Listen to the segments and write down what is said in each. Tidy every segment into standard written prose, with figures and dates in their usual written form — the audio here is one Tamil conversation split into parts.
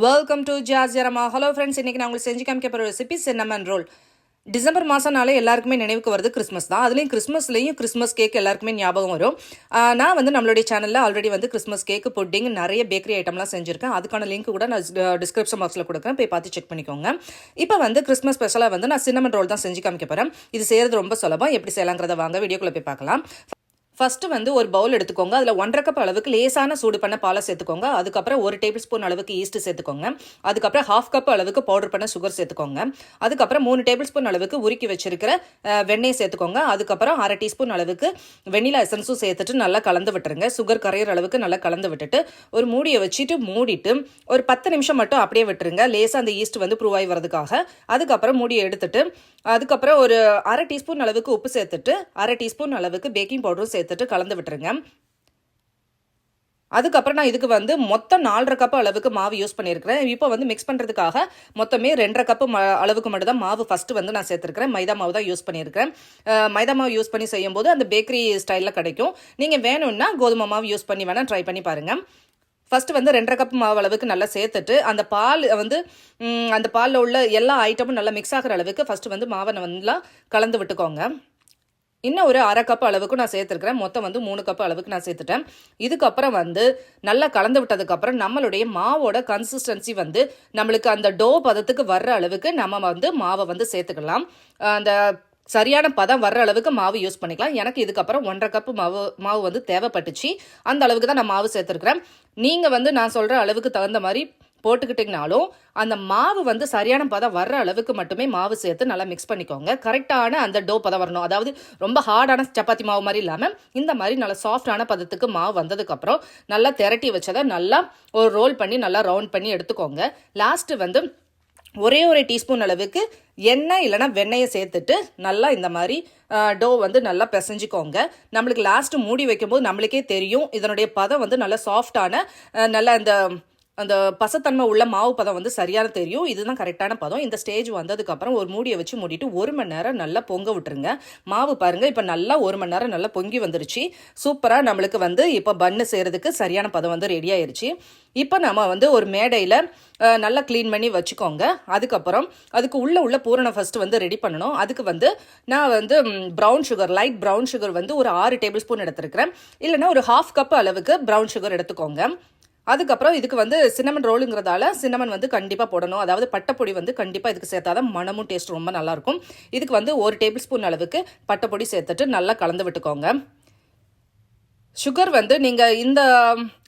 வெல்கம் டு ஜார்ஜரமா. ஹலோ ஃப்ரெண்ட்ஸ், இன்றைக்கி நான் உங்களுக்கு செஞ்சு காமிக்க போகிற ரெசிபி சின்னமன் ரோல். டிசம்பர் மாதம்னாலே எல்லாருக்குமே நினைவுக்கு வருது கிறிஸ்மஸ் தான். அதுலேயும் கிறிஸ்மஸ் கேக் எல்லாருக்குமே ஞாபகம் வரும். நான் வந்து நம்மளுடைய சேனலில் ஆல்ரெடி வந்து கிறிஸ்மஸ் கேக்கு, புட்டிங், நிறைய பேக்கரி ஐட்டம்லாம் செஞ்சுருக்கேன். அதுக்கான லிங்க் கூட நான் டிஸ்கிரிப்ஷன் பாக்ஸில் கொடுக்குறேன், போய் பார்த்து செக் பண்ணிக்கோங்க. இப்போ வந்து கிறிஸ்மஸ் ஸ்பெஷலாக வந்து நான் சின்னமன் ரோல் தான் செஞ்சு காமிக்க போகிறேன். இது செய்கிறது ரொம்ப சுலபம். எப்படி செய்யலாங்கிறத வாங்க வீடியோக்குள்ளே போய் பார்க்கலாம். ஃபஸ்ட்டு வந்து ஒரு பவுல் எடுத்துக்கோங்க. அதில் 1.5 கப் அளவுக்கு லேசான சூடு பண்ண பாலை சேர்த்துக்கோங்க. அதுக்கப்புறம் 1 டேபிள் ஸ்பூன் அளவுக்கு ஈஸ்ட் சேர்த்துக்கோங்க. அதுக்கப்புறம் 1/2 கப் அளவுக்கு பவுடர் பண்ண சுகர் சேர்த்துக்கோங்க. அதுக்கப்புறம் 3 டேபிள் ஸ்பூன் அளவுக்கு உருக்கி வச்சிருக்கிற வெண்ணெய் சேர்த்துக்கோங்க. அதுக்கப்புறம் 1/2 டீஸ்பூன் அளவுக்கு வெண்ணிலா எசன்ஸும் சேர்த்துட்டு நல்லா கலந்து விட்டுருங்க. சுகர் கரையிற அளவுக்கு நல்லா கலந்து விட்டுட்டு ஒரு மூடியை வச்சுட்டு மூடிட்டு ஒரு 10 நிமிஷம் மட்டும் அப்படியே விட்டுருங்க, லேசாக அந்த ஈஸ்ட் வந்து ப்ரூவ் ஆகி வரதுக்காக. அதுக்கப்புறம் மூடியை எடுத்துட்டு அதுக்கப்புறம் ஒரு 1/2 டீஸ்பூன் அளவுக்கு உப்பு சேர்த்துட்டு 1/2 டீஸ்பூன் அளவுக்கு பேக்கிங் பவுடரும் சேர்த்துட்டு கலந்து விட்டுருங்க. அதுக்கப்புறம் நான் இதுக்கு வந்து மொத்தம் 4.5 கப் அளவுக்கு மாவு யூஸ் பண்ணியிருக்கிறேன். இப்போ வந்து மிக்ஸ் பண்ணுறதுக்காக மொத்தமே 2.5 கப் அளவுக்கு மட்டும் தான் மாவு ஃபஸ்ட்டு வந்து நான் சேர்த்துருக்கிறேன். மைதா மாவு தான் யூஸ் பண்ணியிருக்கிறேன். மைதா மாவு யூஸ் பண்ணி செய்யும்போது அந்த பேக்கரி ஸ்டைலில் கிடைக்கும். நீங்கள் வேணும்னா கோதுமை மாவு யூஸ் பண்ணி வேணால் ட்ரை பண்ணி பாருங்கள். ஃபஸ்ட்டு வந்து 2.5 கப் மாவு அளவுக்கு நல்லா சேர்த்துட்டு அந்த பால் வந்து அந்த பாலில் உள்ள எல்லா ஐட்டமும் நல்லா மிக்ஸ் ஆகிற அளவுக்கு ஃபஸ்ட்டு வந்து மாவை நல்லா கலந்து விட்டுக்கோங்க. இன்னும் ஒரு 1/2 கப் அளவுக்கு நான் சேர்த்துருக்கிறேன். மொத்தம் வந்து 3 கப் அளவுக்கு நான் சேர்த்துட்டேன். இதுக்கப்புறம் வந்து நல்லா கலந்து விட்டதுக்கப்புறம் நம்மளுடைய மாவோட கன்சிஸ்டன்சி வந்து நம்மளுக்கு அந்த டோ பதத்துக்கு வர்ற அளவுக்கு நம்ம வந்து மாவை வந்து சேர்த்துக்கலாம். அந்த சரியான பதம் வர்ற அளவுக்கு மாவு யூஸ் பண்ணிக்கலாம். எனக்கு இதுக்கப்புறம் 1.5 கப்பு மாவு வந்து தேவைப்பட்டுச்சு. அந்த அளவுக்கு தான் நான் மாவு சேர்த்துருக்குறேன். நீங்கள் வந்து நான் சொல்கிற அளவுக்கு தகுந்த மாதிரி போட்டுக்கிட்டிங்கனாலும் அந்த மாவு வந்து சரியான பதம் வர்ற அளவுக்கு மட்டுமே மாவு சேர்த்து நல்லா மிக்ஸ் பண்ணிக்கோங்க. கரெக்டான அந்த டோ பதம் வரணும். அதாவது ரொம்ப ஹார்டான சப்பாத்தி மாவு மாதிரி இல்லாமல் இந்த மாதிரி நல்லா சாஃப்டான பதத்துக்கு மாவு வந்ததுக்கப்புறம் நல்லா திரட்டி வச்சதை நல்லா ஒரு ரோல் பண்ணி நல்லா ரவுண்ட் பண்ணி எடுத்துக்கோங்க. லாஸ்ட்டு வந்து ஒரு டீஸ்பூன் அளவுக்கு எண்ணெய் இல்லைனா வெண்ணெயை சேர்த்துட்டு நல்லா இந்த மாதிரி டோ வந்து நல்லா பிசைஞ்சிக்கோங்க. நம்மளுக்கு லாஸ்ட்டு மூடி வைக்கும்போது நம்மளுக்கே தெரியும் இதனுடைய பதம் வந்து நல்லா சாஃப்டான நல்லா அந்த பசத்தன்மை உள்ள மாவு பதம் வந்து சரியான தெரியும். இதுதான் கரெக்டான பதம். இந்த ஸ்டேஜ் வந்ததுக்கப்புறம் ஒரு மூடியை வச்சு மூடிட்டு 1 மணி நேரம் நல்லா பொங்க விட்டுருங்க. மாவு பாருங்கள், இப்போ நல்லா 1 மணி நேரம் நல்லா பொங்கி வந்துருச்சு. சூப்பராக நம்மளுக்கு வந்து இப்போ பன்னு செய்கிறதுக்கு சரியான பதம் வந்து ரெடி ஆயிடுச்சு. இப்போ நம்ம வந்து ஒரு மேடையில் நல்லா க்ளீன் பண்ணி வச்சுக்கோங்க. அதுக்கப்புறம் அதுக்கு உள்ள பூரணம் ஃபஸ்ட்டு வந்து ரெடி பண்ணணும். அதுக்கு வந்து நான் வந்து லைட் ப்ரௌன் சுகர் வந்து ஒரு 6 டேபிள் ஸ்பூன் எடுத்துருக்கிறேன். இல்லைன்னா ஒரு 1/2 கப் அளவுக்கு ப்ரௌன் சுகர் எடுத்துக்கோங்க. அதுக்கப்புறம் இதுக்கு வந்து சின்னமன் ரோலுங்கிறதால சின்னமன் வந்து கண்டிப்பாக போடணும். அதாவது பட்டைப்பொடி வந்து கண்டிப்பாக இதுக்கு சேர்த்தாதான் மனமும் டேஸ்ட் ரொம்ப நல்லாயிருக்கும். இதுக்கு வந்து 1 டேபிள் ஸ்பூன் அளவுக்கு பட்டைப்பொடி சேர்த்துட்டு நல்லா கலந்து விட்டுக்கோங்க. சுகர் வந்து நீங்கள் இந்த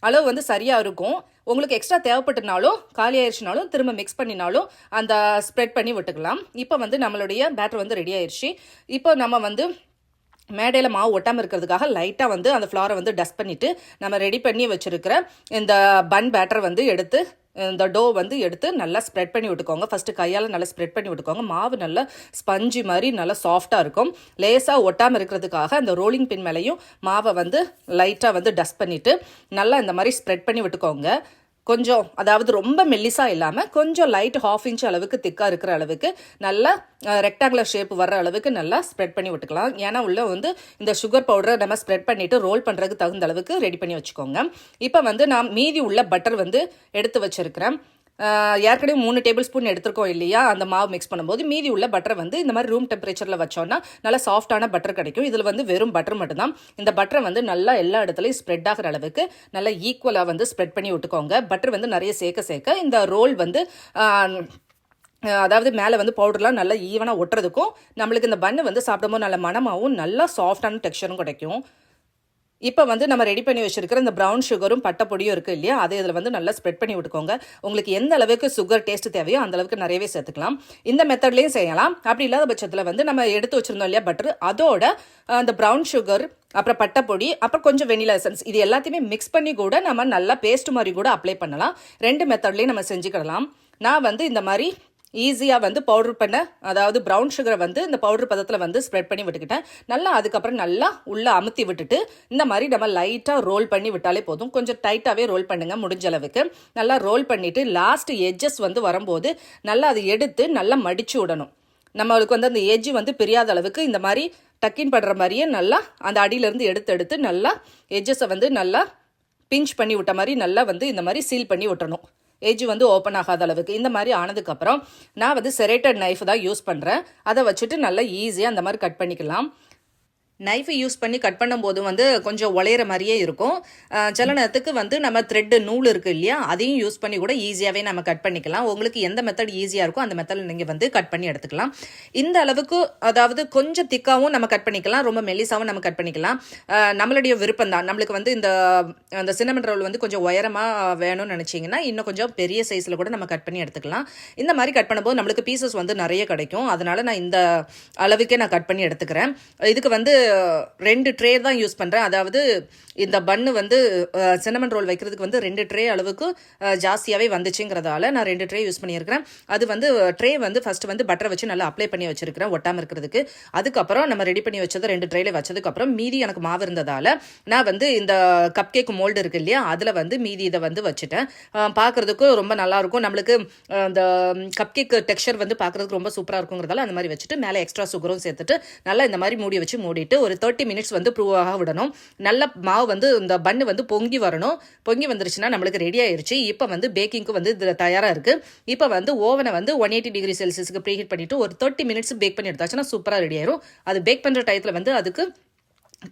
அளவு வந்து சரியாக இருக்கும். உங்களுக்கு எக்ஸ்ட்ரா தேவைப்பட்டனாலும் காலி ஆயிடுச்சுனாலும் திரும்ப மிக்ஸ் பண்ணினாலும் அந்த ஸ்ப்ரெட் பண்ணி விட்டுக்கலாம். இப்போ வந்து நம்மளுடைய பேட்டர் வந்து ரெடி ஆயிடுச்சு. இப்போ நம்ம வந்து மேடையில் மாவு ஒட்டாமல் இருக்கிறதுக்காக லைட்டாக வந்து அந்த ஃப்ளாரை வந்து டஸ்ட் பண்ணிவிட்டு நம்ம ரெடி பண்ணி வச்சுருக்கிற இந்த பன் பேட்டர் வந்து எடுத்து இந்த டோ வந்து எடுத்து நல்லா ஸ்ப்ரெட் பண்ணி விட்டுக்கோங்க. ஃபஸ்ட்டு கையால் நல்லா ஸ்ப்ரெட் பண்ணி விட்டுக்கோங்க. மாவு நல்லா ஸ்பஞ்சு மாதிரி நல்லா சாஃப்டாக இருக்கும். லேசாக ஒட்டாமல் இருக்கிறதுக்காக அந்த ரோலிங் பின் மேலேயும் மாவை வந்து லைட்டாக வந்து டஸ்ட் பண்ணிவிட்டு நல்லா இந்த மாதிரி ஸ்ப்ரெட் பண்ணி விட்டுக்கோங்க. கொஞ்சம் அதாவது ரொம்ப மெல்லிஸாக இல்லாமல் கொஞ்சம் லைட் 1/2 இன்ச் அளவுக்கு திக்காக இருக்கிற அளவுக்கு நல்லா ரெக்டாங்குலர் ஷேப் வர்ற அளவுக்கு நல்லா ஸ்ப்ரெட் பண்ணி விட்டுக்கலாம். ஏன்னா உள்ள வந்து இந்த சுகர் பவுடரை நம்ம ஸ்ப்ரெட் பண்ணிவிட்டு ரோல் பண்ணுறதுக்கு தகுந்த அளவுக்கு ரெடி பண்ணி வச்சுக்கோங்க. இப்போ வந்து நான் மீதி உள்ள பட்டர் வந்து எடுத்து வச்சுருக்கிறேன். ஏற்கனவே 3 டேபிள் ஸ்பூன் எடுத்துருக்கோம் இல்லையா, அந்த மாவு மிக்ஸ் பண்ணும்போது மீதி உள்ள பட்டரை வந்து இந்த மாதிரி ரூம் டெம்பரேச்சரில் வச்சோன்னா நல்லா சாஃப்டான பட்டர் கிடைக்கும். இதில் வந்து வெறும் பட்டர் மட்டும்தான். இந்த பட்டரை வந்து நல்லா எல்லா இடத்துலையும் ஸ்ப்ரெட் ஆகிற அளவுக்கு நல்லா ஈக்குவலாக வந்து ஸ்ப்ரெட் பண்ணி விட்டுக்கோங்க. பட்டர் வந்து நிறைய சேர்க்க இந்த ரோல் வந்து அதாவது மேலே வந்து பவுடர்லாம் நல்லா ஈவனாக ஒட்டுறதுக்கும் நம்மளுக்கு இந்த பன்னு வந்து சாப்பிடும்போது நல்ல மனமாகவும் நல்லா சாஃப்டான டெக்ஸ்சரும் கிடைக்கும். இப்போ வந்து நம்ம ரெடி பண்ணி வச்சுருக்கிற இந்த ப்ரௌன் சுகரும் பட்டைப்பொடியும் இருக்குது இல்லையா, அதை இதில் வந்து நல்லா ஸ்ப்ரெட் பண்ணி விட்டுக்கோங்க. உங்களுக்கு எந்த அளவுக்கு சுகர் டேஸ்ட் தேவையோ அந்த அளவுக்கு நிறையவே சேர்த்துக்கலாம். இந்த மெத்தட்லேயும் செய்யலாம். அப்படி இல்லாத பட்சத்தில் வந்து நம்ம எடுத்து வச்சுருந்தோம் இல்லையா பட்டர், அதோட அந்த ப்ரௌன் சுகர் அப்புறம் பட்டைப்பொடி அப்புறம் கொஞ்சம் வெனிலா எசன்ஸ் இது எல்லாத்தையுமே மிக்ஸ் பண்ணி கூட நம்ம நல்லா பேஸ்ட் மாதிரி கூட அப்ளை பண்ணலாம். 2 மெத்தட்லேயும் நம்ம செஞ்சுக்கலாம். நான் வந்து இந்த மாதிரி ஈஸியாக வந்து பவுடர் பண்ண அதாவது ப்ரௌன் சுகரை வந்து இந்த பவுடர் பதத்தில் வந்து ஸ்ப்ரெட் பண்ணி விட்டுக்கிட்டேன். நல்லா அதுக்கப்புறம் நல்லா உள்ளே அமுத்தி விட்டுட்டு இந்த மாதிரி நம்ம லைட்டாக ரோல் பண்ணி விட்டாலே போதும். கொஞ்சம் டைட்டாகவே ரோல் பண்ணுங்கள் முடிஞ்ச அளவுக்கு. நல்லா ரோல் பண்ணிவிட்டு லாஸ்ட் எட்ஜஸ் வந்து வரும்போது நல்லா அதை எடுத்து நல்லா மடித்து விடணும். நம்மளுக்கு வந்து அந்த எட்ஜ் வந்து பிரியாத அளவுக்கு இந்த மாதிரி டக்கின் படுற மாதிரியே நல்லா அந்த அடியிலேருந்து எடுத்து நல்லா எட்ஜஸை வந்து நல்லா பிஞ்ச் பண்ணி விட்ட மாதிரி நல்லா வந்து இந்த மாதிரி சீல் பண்ணி விட்டணும். எட்ஜ் வந்து ஓப்பன் ஆகாத அளவுக்கு இந்த மாதிரி ஆனதுக்கப்புறம் நான் வந்து செரேட்டட் நைஃப் தான் யூஸ் பண்ணுறேன். அதை வச்சுட்டு நல்லா ஈஸியாக அந்த மாதிரி கட் பண்ணிக்கலாம். நைஃபை யூஸ் பண்ணி கட் பண்ணும்போது வந்து கொஞ்சம் உலையிற மாதிரியே இருக்கும். சில நேரத்துக்கு வந்து நம்ம த்ரெட்டு நூல் இருக்குது இல்லையா, அதையும் யூஸ் பண்ணி கூட ஈஸியாகவே நம்ம கட் பண்ணிக்கலாம். உங்களுக்கு எந்த மெத்தட் ஈஸியாக இருக்கோ அந்த மெத்தடில் நீங்கள் வந்து கட் பண்ணி எடுத்துக்கலாம். இந்த அளவுக்கு அதாவது கொஞ்சம் திக்காகவும் நம்ம கட் பண்ணிக்கலாம், ரொம்ப மெல்லிசாவும் நம்ம கட் பண்ணிக்கலாம். நம்மளுடைய விருப்பம் தான். நம்மளுக்கு வந்து இந்த சின்னமன் ரோல் வந்து கொஞ்சம் உயரமாக வேணும்னு நினச்சிங்கன்னா இன்னும் கொஞ்சம் பெரிய சைஸில் கூட நம்ம கட் பண்ணி எடுத்துக்கலாம். இந்த மாதிரி கட் பண்ணும்போது நம்மளுக்கு பீசஸ் வந்து நிறைய கிடைக்கும். அதனால் நான் இந்த அளவுக்கே நான் கட் பண்ணி எடுத்துக்கிறேன். இதுக்கு வந்து 2 ட்ரே தான் யூஸ் பண்ணுறேன். அதாவது இந்த பன்னு வந்து சின்னமன் ரோல் வைக்கிறதுக்கு வந்து 2 ட்ரே அளவுக்கு ஜாஸ்தியாகவே வந்துச்சுங்கிறதால நான் 2 ட்ரே யூஸ் பண்ணியிருக்கிறேன். அது வந்து ட்ரே வந்து ஃபஸ்ட்டு வந்து பட்டரை வச்சு நல்லா அப்ளை பண்ணி வச்சுருக்கிறேன் ஒட்டாமல் இருக்கிறதுக்கு. அதுக்கப்புறம் நம்ம ரெடி பண்ணி வச்சது 2 ட்ரேல வச்சதுக்கப்புறம் மீதி எனக்கு மாவு இருந்ததால் நான் வந்து இந்த கப் கேக் மோல்டு இருக்குது இல்லையா, அதில் வந்து மீதி இதை வந்து வச்சுட்டேன். பார்க்குறதுக்கும் ரொம்ப நல்லாயிருக்கும். நம்மளுக்கு இந்த கப் கேக் டெக்ஸ்சர் வந்து பார்க்குறதுக்கு ரொம்ப சூப்பராக இருக்குங்கிறதால அந்த மாதிரி வச்சுட்டு மேலே எக்ஸ்ட்ரா சுகரும் சேர்த்துட்டு நல்லா இந்த மாதிரி மூடி வச்சு மூடிட்டு ஒரு 30 மினிட்ஸ் வந்து ப்ரூவாக விடணும். நல்ல மாவு வந்து இந்த பன்னு வந்து பொங்கி வரணும். பொங்கி வந்துருச்சுன்னா நம்மளுக்கு ரெடி ஆயிருச்சு. இப்போ வந்து பேக்கிங்க்கு வந்து இது தயாராக இருக்குது. இப்போ வந்து ஓவனை வந்து 180 டிகிரி செல்சியஸுக்கு ப்ரீஹீட் பண்ணிவிட்டு ஒரு 30 மினிட்ஸ் பேக் பண்ணி எடுத்தாச்சுன்னா சூப்பராக ரெடி ஆயிரும். அது பேக் பண்ணுற டயத்தில் வந்து அதுக்கு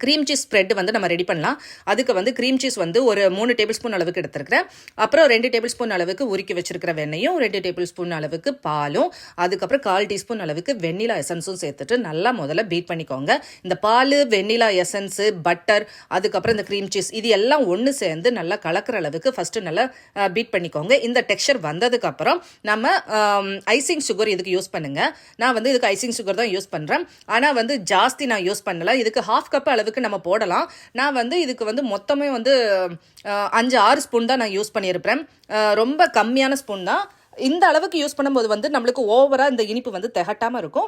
க்ரீம் சீஸ் ஸ்ப்ரெட் வந்து நம்ம ரெடி பண்ணலாம். அதுக்கு வந்து க்ரீம் சீஸ் வந்து ஒரு 3 டேபிள் ஸ்பூன் அளவுக்கு எடுத்துருக்கிறேன். அப்புறம் 2 டேபிள் ஸ்பூன் அளவுக்கு உருக்கி வச்சிருக்கிற வெண்ணையும் 2 டேபிள் ஸ்பூன் அளவுக்கு பாலும் அதுக்கப்புறம் 1/4 டீஸ்பூன் அளவுக்கு வெண்ணிலா எசன்ஸும் சேர்த்துட்டு நல்லா முதல்ல பீட் பண்ணிக்கோங்க. இந்த பால், வெண்ணிலா எசன்ஸு, பட்டர், அதுக்கப்புறம் இந்த க்ரீம் சீஸ் இது எல்லாம் ஒன்று சேர்ந்து நல்லா கலக்கிற அளவுக்கு ஃபஸ்ட்டு நல்லா பீட் பண்ணிக்கோங்க. இந்த டெக்ஸ்சர் வந்ததுக்கப்புறம் நம்ம ஐசிங் சுகர் இதுக்கு யூஸ் பண்ணுங்கள். நான் வந்து இதுக்கு ஐசிங் சுகர் தான் யூஸ் பண்ணுறேன். ஆனால் வந்து ஜாஸ்தி நான் யூஸ் பண்ணல. இதுக்கு 1/2 கப் அளவுக்கு நம்ம போடலாம். நான் வந்து இதுக்கு வந்து மொத்தமே வந்து 5-6 ஸ்பூன் தான் நான் யூஸ் பண்ணியிருப்பேன். ரொம்ப கம்மியான ஸ்பூன் தான். இந்த அளவுக்கு யூஸ் பண்ணும்போது வந்து நம்மளுக்கு ஓவராக இந்த இனிப்பு வந்து திகட்டாமல் இருக்கும்.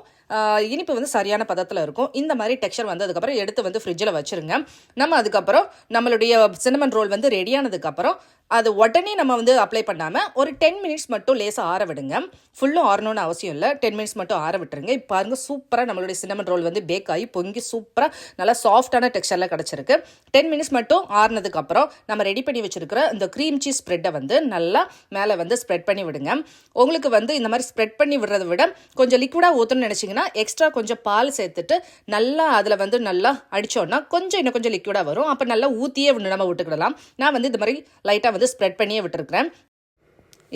இனிப்பு வந்து சரியான பதத்தில் இருக்கும். இந்த மாதிரி டெக்ஸ்சர் வந்ததுக்கப்புறம் எடுத்து வந்து ஃப்ரிட்ஜில் வச்சுருங்க. நம்ம அதுக்கப்புறம் நம்மளுடைய சின்னமன் ரோல் வந்து ரெடியானதுக்கப்புறம் அது உடனே நம்ம வந்து அப்ளை பண்ணாமல் ஒரு 10 மினிட்ஸ் மட்டும் லேசாக ஆற விடுங்க. ஃபுல்லும் ஆறணும்னு அவசியம் இல்லை. 10 மினிட்ஸ் மட்டும் ஆற விட்டுருங்க. இப்போ பாருங்கள் சூப்பராக நம்மளுடைய சின்னமன் ரோல் வந்து பேக் ஆகி பொங்கி சூப்பராக நல்லா சாஃப்டான டெக்ஸ்சரில் கிடச்சிருக்கு. 10 மினிட்ஸ் மட்டும் ஆறுனதுக்கப்புறம் நம்ம ரெடி பண்ணி வச்சுருக்கிற இந்த க்ரீம் சீஸ் ஸ்ப்ரெட்டை வந்து நல்லா மேலே வந்து ஸ்ப்ரெட் பண்ணி விடுங்க. உங்களுக்கு வந்து இந்த மாதிரி ஸ்ப்ரெட் பண்ணி விடுறதை விட கொஞ்சம் லிக்விடாக ஊற்றணும்னு நினச்சிங்கன்னா எக்ஸ்ட்ரா கொஞ்சம் பால் சேர்த்துட்டு நல்லா அதில் வந்து நல்லா அடித்தோன்னா இன்னும் கொஞ்சம் லிக்விடாக வரும். அப்போ நல்லா ஊற்றியே நம்ம விட்டுக்கிடலாம். நான் வந்து இந்த மாதிரி லைட்டாக வந்து ஸ்ப்ரெட் பண்ணியே விட்டுருக்கிறேன்.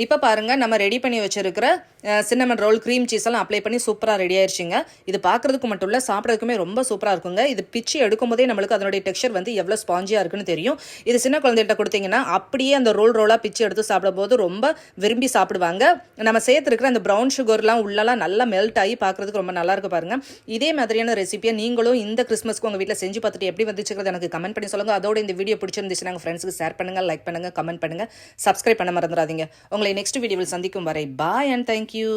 இப்போ பாருங்கள் நம்ம ரெடி பண்ணி வச்சுருக்கிற சின்னமன் ரோல் க்ரீம் சீஸ் எல்லாம் அப்ளை பண்ணி சூப்பராக ரெடி ஆயிடுச்சுங்க. இது பார்க்குறதுக்கு மட்டும் இல்லை, சாப்பிட்றதுக்குமே ரொம்ப சூப்பராக இருக்குங்க. இது பிச்சு எடுக்கும்போதே நம்மளுக்கு அதனுடைய டெக்ஸ்சர் வந்து எவ்வளோ ஸ்பாஞ்சியாக இருக்குன்னு தெரியும். இது சின்ன குழந்தைகிட்ட கொடுத்தீங்கன்னா அப்படியே அந்த ரோலாக பிச்சு எடுத்து சாப்பிடும்போது ரொம்ப விரும்பி சாப்பிடுவாங்க. நம்ம சேர்த்துருக்கிற அந்த ப்ரௌன் சுகர்லாம் உள்ளலாம் நல்லா மெல்ட் ஆகி பார்க்குறதுக்கு ரொம்ப நல்லாயிருக்கு பாருங்கள். இதே மாதிரியான ரெசிபியை நீங்களும் இந்த கிறிஸ்மஸ்க்கு உங்கள் வீட்டில் செஞ்சு பார்த்துட்டு எப்படி வந்துச்சுக்கிறது எனக்கு கமெண்ட் பண்ணி சொல்லுங்கள். அதோட இந்த வீடியோ பிடிச்சிருந்துச்சுன்னா உங்கள் ஃப்ரெண்ட்ஸுக்கு ஷேர் பண்ணுங்கள், லைக் பண்ணுங்கள், கமெண்ட் பண்ணுங்கள், சப்ஸ்கிரைப் பண்ண மறந்துடாதீங்க. உங்களை நெக்ஸ்ட் வீடியோவில் சந்திக்கும் வரை பாய் அண்ட் தேங்க்யூ.